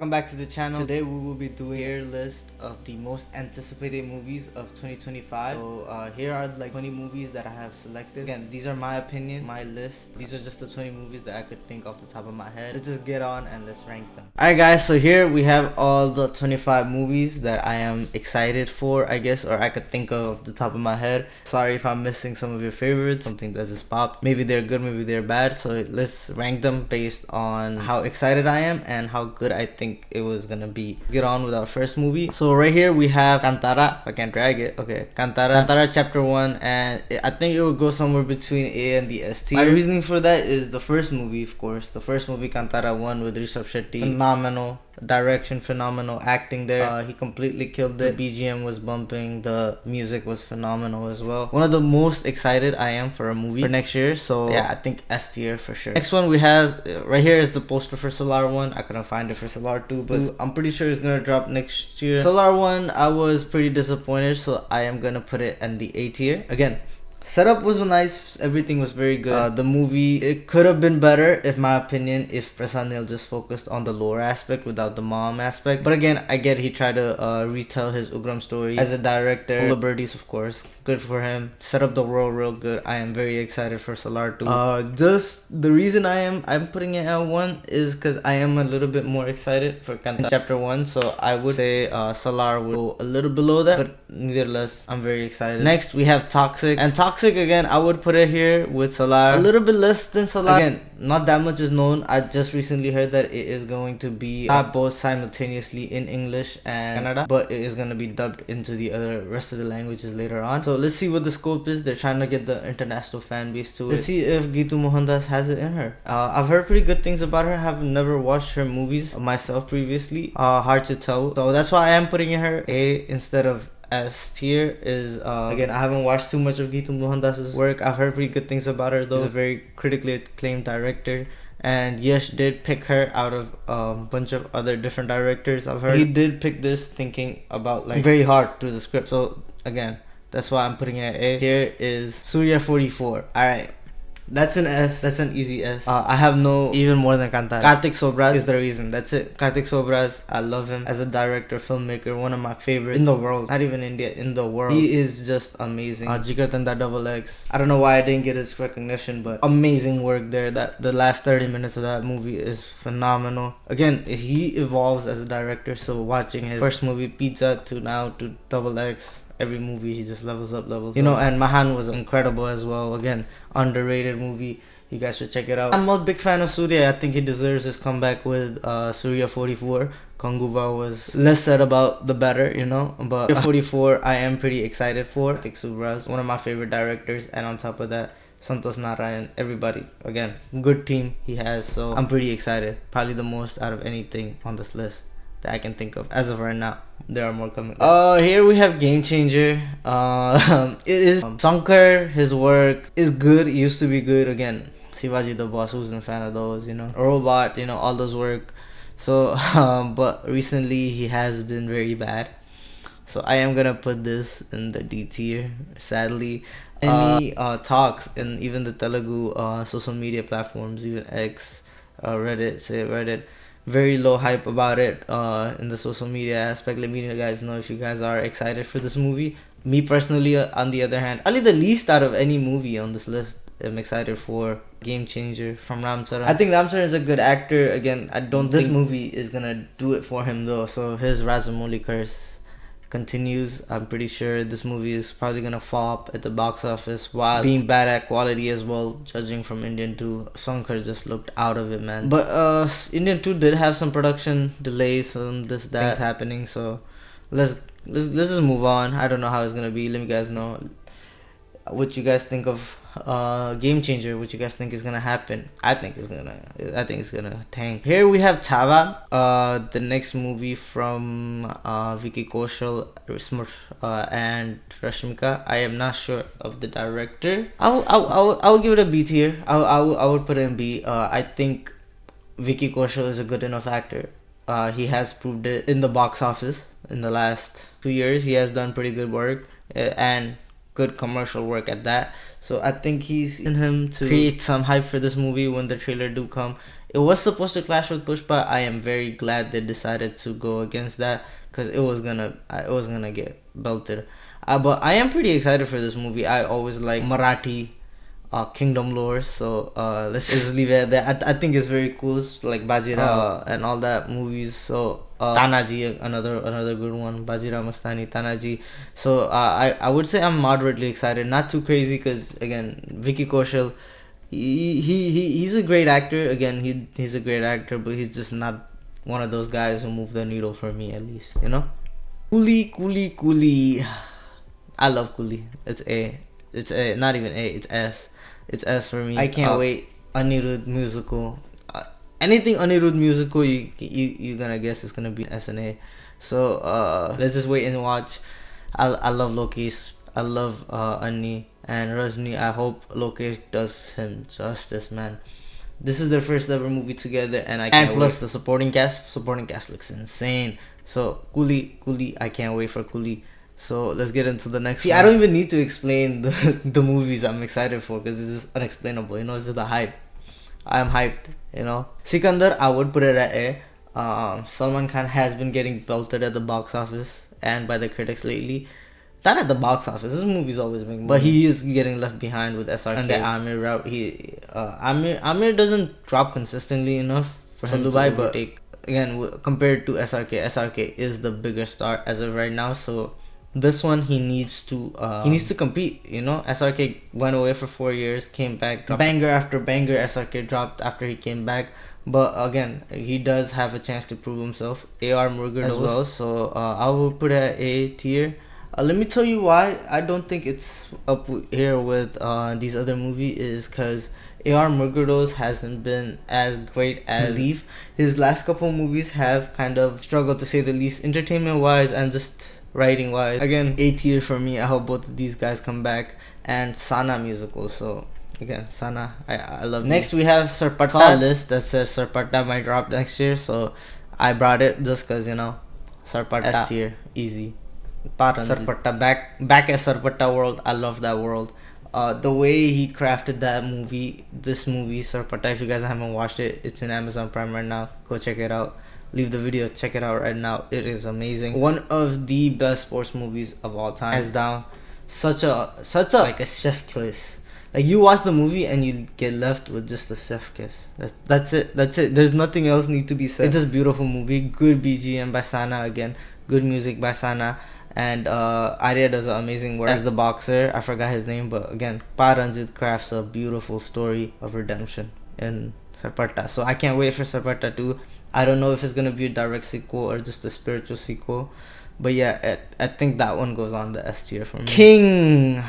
Welcome back to the channel. Today we will be doing a tier list of the most anticipated movies of 2025. So here are like 20 movies that I have selected. Again, these are my opinion, my list. These are just the 20 movies that I could think off the top of my head. Let's just get on and let's rank them. Alright guys, so here we have all the 25 movies that I am excited for, I guess, or I could think of off the top of my head. Sorry if I'm missing some of your favorites, something that just popped. Maybe they're good, maybe they're bad. So let's rank them based on how excited I am and how good I think it was gonna be. Let's get on with our first movie. So right here we have Kantara. If I can't drag it, okay, Kantara chapter 1, and I think it would go somewhere between A and the S tier. My reasoning for that is the first movie, of course, the first movie, Kantara 1, with Rishabh Shetty. Phenomenal direction, phenomenal acting there. He completely killed it. The BGM was bumping, the music was phenomenal as well. One of the most excited I am for a movie for next year, so yeah, I think S tier for sure. Next one we have right here is the poster for Solar 1. I couldn't find it for Solar 2, but I'm pretty sure it's gonna drop next year. Solar 1, I was pretty disappointed, so I am gonna put it in the A tier. Again, setup was nice, everything was very good. The movie, it could have been better, in my opinion, if Prasad Nil just focused on the lore aspect without the mom aspect. But again, I get he tried to retell his Ugram story as a director. All the birdies, of course, good for him. Set up the world real good. I am very excited for Solar 2. Just the reason I'm putting it at 1 is because I am a little bit more excited for Kanta chapter 1. So I would say Solar will go a little below that, but nevertheless, I'm very excited. Next, we have Toxic. And Toxic, again, I would put it here with Solar. A little bit less than Solar. Again, not that much is known. I just recently heard that it is going to be both simultaneously in English and Kannada, but it is going to be dubbed into the rest of the languages later on. So let's see what the scope is. They're trying to get the international fan base to it. Let's see if Geetu Mohandas has it in her. I've heard pretty good things about her. I have never watched her movies myself previously. Hard to tell. So that's why I am putting her A instead of S tier. Is again, I haven't watched too much of Geetu Mohandas's work. I've heard pretty good things about her though. She's a very critically acclaimed director, and YASH did pick her out of a bunch of other different directors. I've heard he did pick this thinking about like very hard through the script. So again, that's why I'm putting it at A. Here is Surya 44. Alright, that's an S. That's an easy S. I have no even more than Kantara. Kartik Sobras is the reason. That's it. Kartik Sobras, I love him as a director, filmmaker, one of my favorites in the world. Not even India, in the world. He is just amazing. Jigra Double X. I don't know why I didn't get his recognition, but amazing work there. That the last 30 minutes of that movie is phenomenal. Again, he evolves as a director. So watching his first movie Pizza to now to Double X. Every movie he just levels up. You know, and Mahan was incredible as well. Again, underrated movie. You guys should check it out. I'm a big fan of Surya. I think he deserves his comeback with Surya 44. Kanguba was less said about the better, you know. But Surya 44, I am pretty excited for. Kartik Subras, one of my favorite directors, and on top of that, Santosh Narayan, everybody. Again, good team he has, so I'm pretty excited. Probably the most out of anything on this list that I can think of as of right now. There are more coming. Here we have Game Changer. It is Sankar. His work is good. It used to be good. Again, Shivaji the Boss, who's a fan of those, you know. Robot, you know, all those work. So, but recently he has been very bad. So I am gonna put this in the D tier. Sadly, any talks and even the Telugu social media platforms, even X, Reddit. Very low hype about it in the social media aspect. Let me guys know if you guys are excited for this movie. Me personally, on the other hand, only the least out of any movie on this list, I'm excited for Game Changer from Ram Charan. I think Ram Charan is a good actor. Again, I don't think this movie is gonna do it for him though. So his Rajamouli curse continues. I'm pretty sure this movie is probably gonna flop at the box office while being bad at quality as well, judging from Indian 2. Sankar just looked out of it, man. But Indian 2 did have some production delays, some this that things happening, so let's just move on. I don't know how it's gonna be. Let me guys know what you guys think of Game Changer. What you guys think is gonna happen. I think it's gonna tank. Here we have Chava, the next movie from Vicky Kaushal, and Rashmika. I am not sure of the director. I would give it a B tier. I would put it in B. I think Vicky Kaushal is a good enough actor. He has proved it in the box office in the last 2 years. He has done pretty good work and good commercial work at that. So I think he's in him to create some hype for this movie when the trailer do come. It was supposed to clash with Pushpa. I am very glad they decided to go against that, because it was gonna get belted. But I am pretty excited for this movie. I always like Marathi kingdom lore, so let's just leave it at that. I think it's very cool. It's like Bajirao and all that movies. So Tanaji, another good one. Bajirao Mastani, Tanaji. So I would say I'm moderately excited, not too crazy, because again, Vicky Kaushal, he's a great actor. Again, he's a great actor, but he's just not one of those guys who move the needle for me, at least, you know. Coolie. I love Coolie. It's A, not even A, it's S. It's S for me. I can't wait. Anirudh musical. Anything Anirudh musical, you're gonna guess it's gonna be S and A. So let's just wait and watch. I love Lokesh. I love Annie and Rajni. I hope Lokesh does him justice, man. This is their first ever movie together, and I can't plus wait. The supporting cast looks insane. So Coolie, I can't wait for Coolie. So let's get into the next one. I don't even need to explain the movies I'm excited for, because it's just unexplainable, you know. It's just the hype. I'm hyped, you know. Sikandar, I would put it at A. Salman Khan has been getting belted at the box office and by the critics lately. Not at the box office. This movie's always been, but he is getting left behind with SRK and the Amir route. Amir doesn't drop consistently enough for him to overtake. Again, compared to SRK is the bigger star as of right now. So this one he needs to compete, you know. SRK went away for 4 years, came back, banger after banger. SRK dropped after he came back, but again, he does have a chance to prove himself. AR Murugan as well, so I will put it at A tier. Let me tell you why I don't think it's up here with these other movies, is because AR Murugan hasn't been as great as Leaf. His last couple movies have kind of struggled, to say the least, entertainment wise and just writing wise. Again, A tier for me. I hope both of these guys come back. And Sana musical. So again, Sana, I love. Next we have Sarpata list that says Sarpata might drop next year. So I brought it just because, you know, Sarpata S tier, easy. Sarpata back at Sarpata world. I love that world. The way he crafted this movie Sarpata. If you guys haven't watched it, it's in Amazon Prime right now. Go check it out. Leave the video, check it out right now. It is amazing. One of the best sports movies of all time. Hands down. Such a like a chef kiss. Like, you watch the movie and you get left with just a chef kiss. That's it. There's nothing else need to be said. It's just a beautiful movie. Good BGM by Sana again. Good music by Sana. And Arya does an amazing work as the boxer. I forgot his name, but again, Paranjit crafts a beautiful story of redemption in Sarpata. So I can't wait for Sarpata 2. I don't know if it's gonna be a direct sequel or just a spiritual sequel, but yeah, I think that one goes on the S tier for me. King,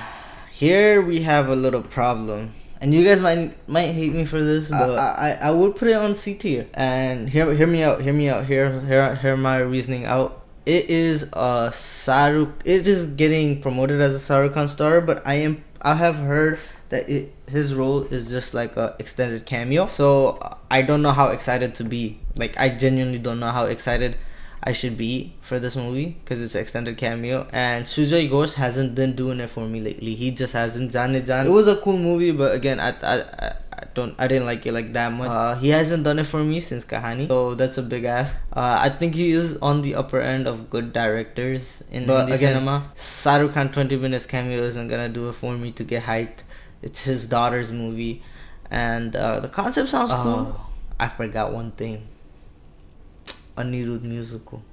here we have a little problem, and you guys might hate me for this, but I would put it on C tier. And hear me out. Hear my reasoning out. It is It is getting promoted as a Shahrukh Khan star, but I have heard that his role is just like a extended cameo. So I don't know how excited to be. Like, I genuinely don't know how excited I should be for this movie, because it's an extended cameo. And Sujay Ghosh hasn't been doing it for me lately. He just hasn't. Jaane Jaan, it was a cool movie, but again, I didn't like it like that much. He hasn't done it for me since Kahani, so that's a big ask. I think he is on the upper end of good directors in Hindi cinema. Shahrukh Khan 20 minutes cameo isn't gonna do it for me to get hyped. It's his daughter's movie, and the concept sounds cool. I forgot one thing. Anirudh musical.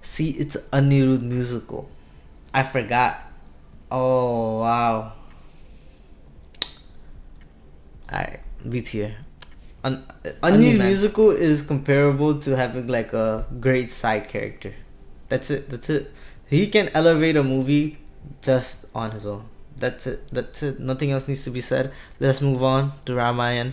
See, it's Anirudh musical. I forgot. Oh wow. Alright, B tier. Anirudh musical is comparable to having like a great side character. That's it. He can elevate a movie just on his own. That's it. Nothing else needs to be said. Let's move on to Ramayan.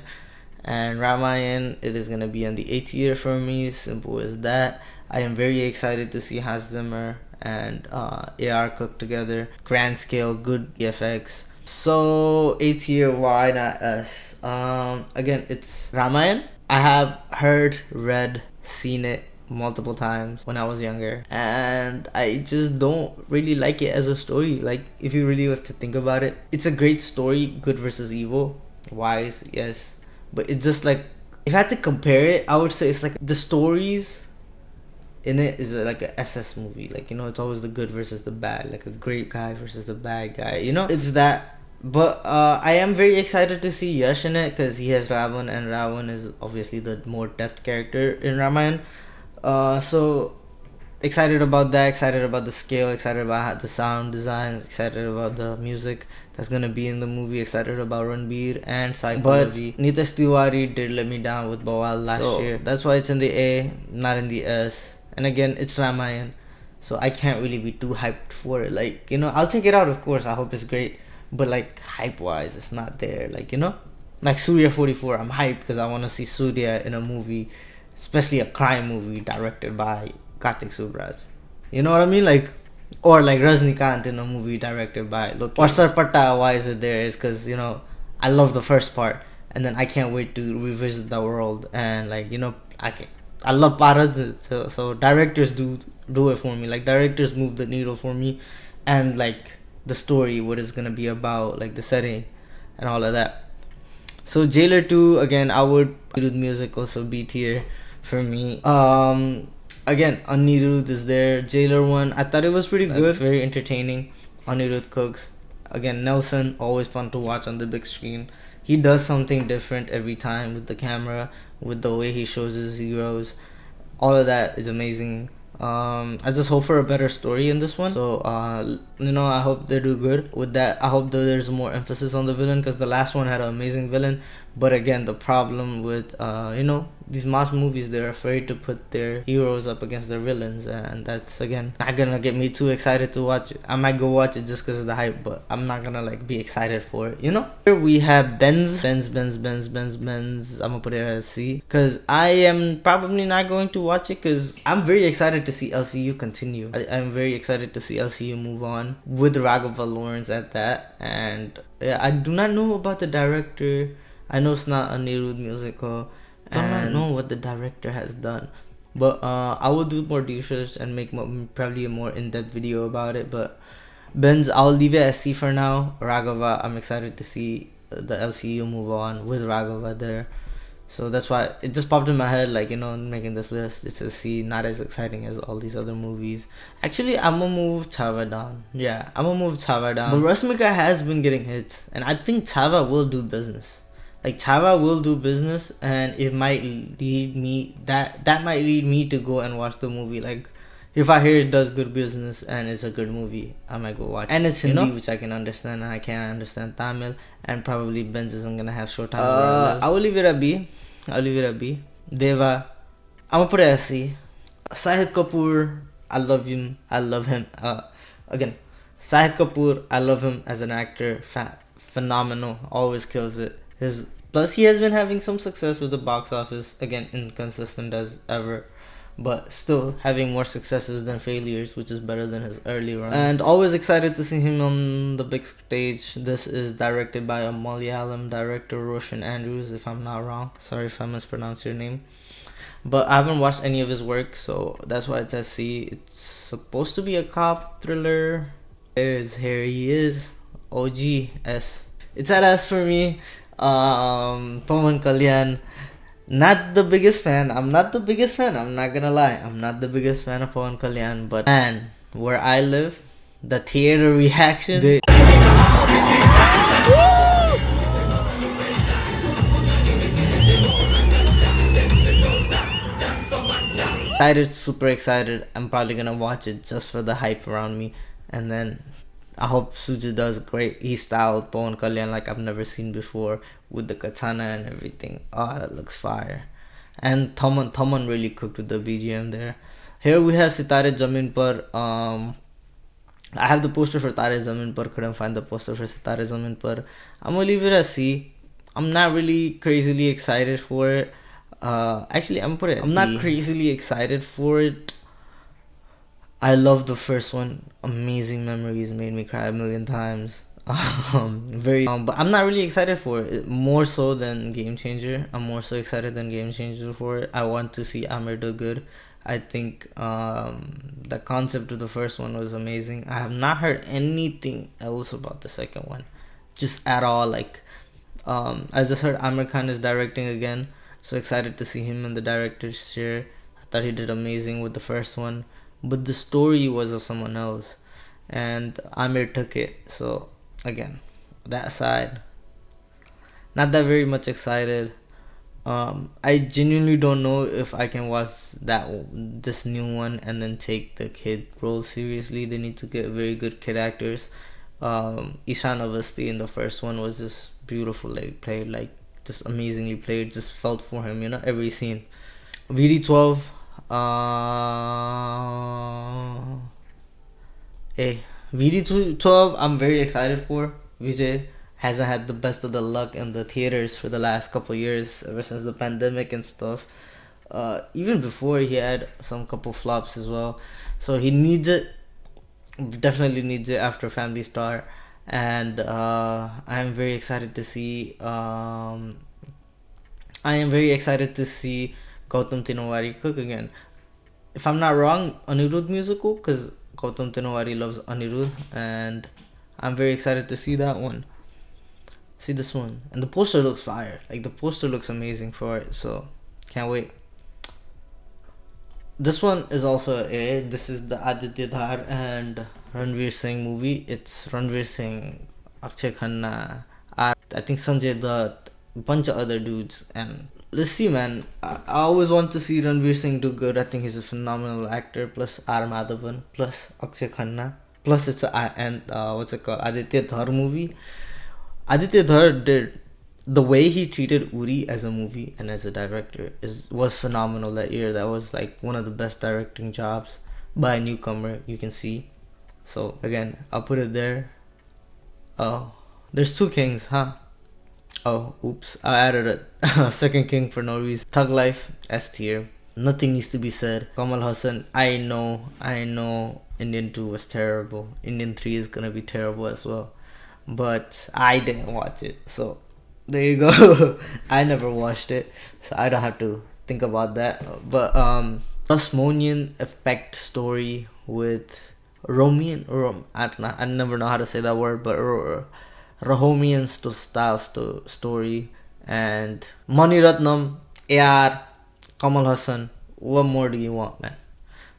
And Ramayan, it is gonna be on the A tier for me. Simple as that. I am very excited to see Hans Zimmer and AR cook together. Grand scale, good VFX. So A tier, why not S? Again, it's Ramayan. I have heard, read, seen it multiple times when I was younger, and I just don't really like it as a story. Like, if you really have to think about it, it's a great story, good versus evil, wise, yes, but it's just like, if I had to compare it, I would say it's like the stories in it is like a SS movie. Like, you know, it's always the good versus the bad, like a great guy versus the bad guy, you know, it's that. But I am very excited to see Yash in it because he has Ravan, and Ravan is obviously the more depth character in Ramayan. So excited about that, excited about the scale, excited about the sound design, excited about the music that's gonna be in the movie, excited about Ranbir and Sai Pallavi. But Nitesh Tiwari did let me down with Bawal last year. That's why it's in the A, not in the S. And again, it's Ramayan, so I can't really be too hyped for it. Like, you know, I'll check it out, of course. I hope it's great, but like hype wise, it's not there. Like, you know, like Surya 44, I'm hyped because I want to see Surya in a movie, especially a crime movie directed by Kartik Subraj. You know what I mean? Like, or like Rajnikant in a movie directed by Loki. Or Sarpata, why is it there? Is because, you know, I love the first part, and then I can't wait to revisit the world. And like, you know, I love Bharat, so directors do it for me. Like, directors move the needle for me, and like the story, what it's gonna be about, like the setting and all of that. So Jailer 2, again, I would Anirudh music also be tier for me. Again, Anirudh is there. Jailer 1, I thought it was pretty good, very entertaining. Anirudh cooks. Again, Nelson, always fun to watch on the big screen. He does something different every time with the camera, with the way he shows his heroes. All of that is amazing. I just hope for a better story in this one. So, you know, I hope they do good with that. I hope that there's more emphasis on the villain, because the last one had an amazing villain. But again, the problem with, you know, these mass movies, they're afraid to put their heroes up against their villains. And that's, again, not gonna get me too excited to watch it. I might go watch it just because of the hype, but I'm not gonna, like, be excited for it, you know? Here we have Benz. I'm gonna put it as C, because I am probably not going to watch it, because I'm very excited to see LCU continue. I'm very excited to see LCU move on with Raghava Lawrence at that. And yeah, I do not know about the director. I know it's not a Anirudh musical. I don't know what the director has done, but I will do more research and make probably a more in-depth video about it. But Benz, I'll leave it as C for now. Raghava, I'm excited to see the LCU move on with Raghava there. So that's why it just popped in my head, like, you know, making this list. It's a C, not as exciting as all these other movies. Actually, I'm gonna move Chava down. Yeah, I'm gonna move Chava down. But Rasmika has been getting hits, and I think Chava will do business. Like, Chava will do business, and it might lead me, that might lead me to go and watch the movie. Like, if I hear it does good business and it's a good movie, I might go watch it. And it's Hindi, you know, which I can understand, and I can't understand Tamil, and probably Benz isn't gonna have short time. I will leave it at B. Deva, I'm gonna put it as C. Sahid Kapoor, I love him. Again, Sahid Kapoor, I love him as an actor. Phenomenal, always kills it. Plus, he has been having some success with the box office. Again, inconsistent as ever, but still having more successes than failures, which is better than his early runs. And always excited to see him on the big stage. This is directed by a Malayalam director, Roshan Andrews, if I'm not wrong. Sorry if I mispronounced your name. But I haven't watched any of his work, so that's why it's at C. It's supposed to be a cop thriller. Here he is. OG S. It's at S for me. Pawan Kalyan, not the biggest fan. I'm not gonna lie. I'm not the biggest fan of Pawan Kalyan, but man, where I live, the theater reaction, super excited. I'm probably gonna watch it just for the hype around me, and then I hope Suji does great. He styled Pawan Kalyan like I've never seen before, with the katana and everything. Oh, that looks fire. And Thaman really cooked with the BGM there. Here we have Sitare Zameen Par. I have the poster for Tare Zameen Par. Couldn't find the poster for Sitare Zameen Par. I'm gonna leave it as C. I'm not really crazily excited for it. Actually, I'm gonna put it. I'm not crazily excited for it. I love the first one. Amazing memories, made me cry a million times. But I'm not really excited for it. More so than Game Changer. I'm more so excited than Game Changer for it. I want to see Amir do good, I think the concept of the first one was amazing. I have not heard anything else about the second one, just at all. Like, I just heard Amir Khan is directing again, so excited to see him in the director's chair. I thought he did amazing with the first one, but the story was of someone else, and Amir took it. So again, that aside, not that very much excited. I genuinely don't know if I can watch this new one and then take the kid role seriously. They need to get very good kid actors. Ishan Avasti in the first one was just beautiful, like played, like just amazingly played. Just felt for him, every scene. VD12, hey, VD12, I'm very excited for. Vijay hasn't had the best of the luck in the theaters for the last couple years, ever since the pandemic and stuff. Even before, he had some couple flops as well, so he needs it. Definitely needs it after Family Star, and I'm very excited to see. I am very excited to see Gautam Tinawari cook again. If I'm not wrong, Anirudh musical, because Gautam Tinawari loves Anirudh, and I'm very excited to see that one. See this one, and the poster looks fire. Like, the poster looks amazing for it, so can't wait. This one is also this is the Aditya Dhar and Ranveer Singh movie. It's Ranveer Singh, Akshay Khanna, I think Sanjay Dutt, a bunch of other dudes, and let's see, man. I always want to see Ranveer Singh do good. I think he's a phenomenal actor. Plus R Madhavan, plus Akshay Khanna, plus it's what's it called, Aditya Dhar movie. Aditya Dhar did, the way he treated Uri as a movie and as a director was phenomenal that year. That was like one of the best directing jobs by a newcomer you can see. So again, I'll put it there. Oh, there's two kings, huh? Oh, oops, I added a second king for no reason. Thug Life, S tier. Nothing needs to be said. Kamal Hassan, I know Indian 2 was terrible. Indian 3 is gonna be terrible as well. But I didn't watch it, so there you go. I never watched it, so I don't have to think about that. But Rasmonian effect story with I don't know, I never know how to say that word, but Rahomian style story, and Mani Ratnam, AR, Kamal Hassan. What more do you want, man?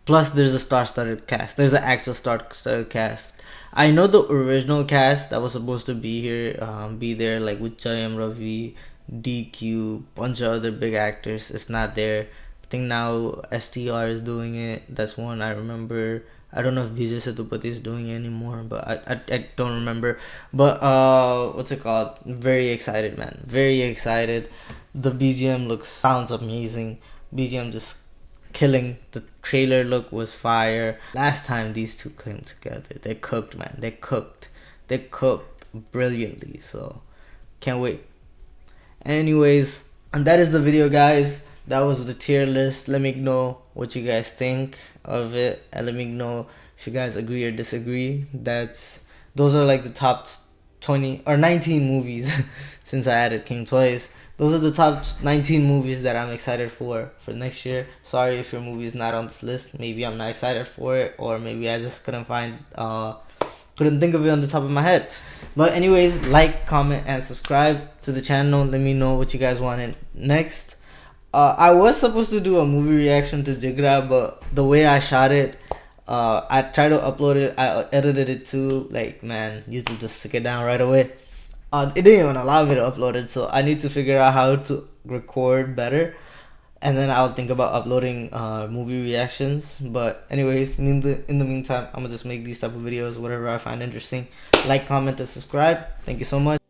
Plus, there's a star-studded cast. There's an actual star-studded cast. I know the original cast that was supposed to be here, be there, like with Jayam Ravi, DQ, bunch of other big actors. It's not there. I think now STR is doing it. That's one I remember. I don't know if Vijay Sethupathi is doing it anymore, but I don't remember. But what's it called? Very excited, man. Very excited. The BGM sounds amazing. BGM just killing. The trailer look was fire. Last time these two came together, they cooked, man. They cooked brilliantly. So can't wait. Anyways, and that is the video, guys. That was the tier list. Let me know what you guys think of it, and let me know if you guys agree or disagree. Those are like the top 20 or 19 movies since I added King twice. Those are the top 19 movies that I'm excited for next year. Sorry if your movie is not on this list. Maybe I'm not excited for it, or maybe I just couldn't think of it on the top of my head. But anyways, like, comment, and subscribe to the channel. Let me know what you guys wanted next. I was supposed to do a movie reaction to Jigra, but the way I shot it, I tried to upload it, I edited it too. Like, man, YouTube just took it down right away. It didn't even allow me to upload it, so I need to figure out how to record better, and then I'll think about uploading movie reactions. But anyways, in the meantime, I'm gonna just make these type of videos, whatever I find interesting. Like, comment, and subscribe. Thank you so much.